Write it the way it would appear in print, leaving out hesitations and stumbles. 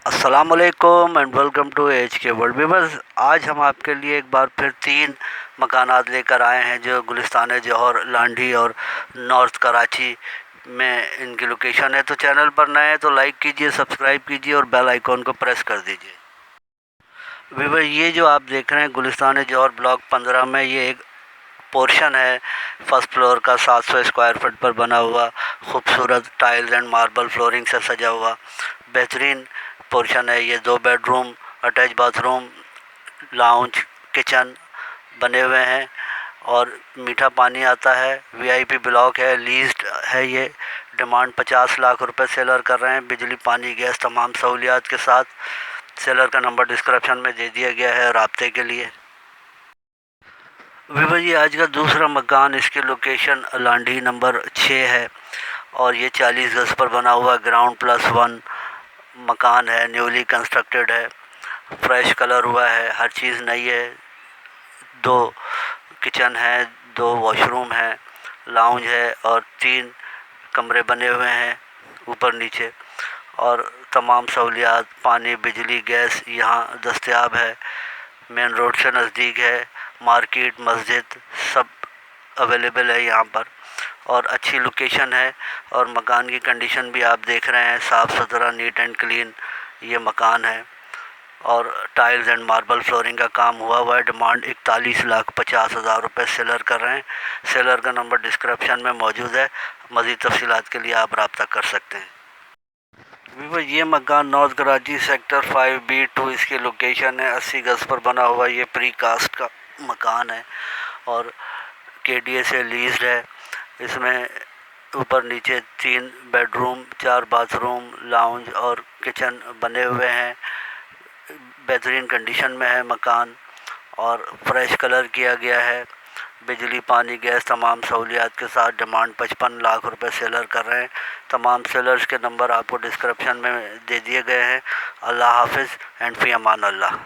अस्सलाम वालेकुम and welcome to H के वर्ल्ड व्यूअर्स। आज हम आपके लिए एक बार फिर 3 मकानात लेकर आए हैं जो गुलिस्तान जौहर, लांडी और नॉर्थ कराची में इनकी लोकेशन है। तो चैनल पर नए हैं तो लाइक कीजिए, सब्सक्राइब कीजिए और बेल आइकॉन को प्रेस कर दीजिए। व्यूअर, ये जो आप देख रहे हैं गुलिस्तान जौहर ब्लॉक 15 में ये एक पोर्शन है फर्स्ट फ्लोर का, 700 स्क्वायर फीट पर बना हुआ खूबसूरत टाइल्स एंड मार्बल फ्लोरिंग से सजा हुआ बेहतरीन पोर्शन है। ये 2 bedroom, attach bathroom, lounge, kitchen बने हुए हैं और मीठा पानी आता है। वीआईपी ब्लॉक है, लीज्ड है। ये डिमांड 50 लाख रुपए सेलर कर रहे हैं, बिजली पानी गैस तमाम सहूलियात के साथ। सेलर का नंबर डिस्क्रिप्शन में दे दिया गया है राब्ते के लिए। विभा जी, आज का दूसरा मकान, इसकी लोकेशन लांडी नंबर 6 है और ये 40 गज पर बना हुआ ग्राउंड प्लस 1 मकान है। न्यूली कंस्ट्रक्टेड है, फ्रेश कलर हुआ है, हर चीज़ नई है। 2 किचन है, 2 वॉशरूम है, लाउंज है और 3 कमरे बने हुए हैं ऊपर नीचे। और तमाम सहूलियात पानी, बिजली, गैस यहाँ दस्तयाब है। मेन रोड से नज़दीक है, मार्केट, मस्जिद सब अवेलेबल है यहाँ पर और अच्छी लोकेशन है। और मकान की कंडीशन भी आप देख रहे हैं, साफ़ सुथरा, नीट एंड क्लीन ये मकान है और टाइल्स एंड मार्बल फ्लोरिंग का काम हुआ है। डिमांड 41,50,000 रुपये सेलर कर रहे हैं। सेलर का नंबर डिस्क्रिप्शन में मौजूद है, मज़ीद तफसीलात के लिए आप रब्ता कर सकते हैं। वीवर, ये मकान नॉर्थ कराची सेक्टर 5B2 इसकी लोकेशन है। 80 गज पर बना हुआ ये प्री कास्ट का मकान है और KDA से लीज्ड है। इसमें ऊपर नीचे 3 बेडरूम, 4 बाथरूम, लाउंज और किचन बने हुए हैं। बेहतरीन कंडीशन में है मकान और फ्रेश कलर किया गया है। बिजली, पानी, गैस तमाम सहूलियात के साथ। डिमांड 55 लाख रुपए सेलर कर रहे हैं। तमाम सेलर्स के नंबर आपको डिस्क्रिप्शन में दे दिए गए हैं। अल्लाह हाफिज़ एंड फ़ी अमान अल्लाह।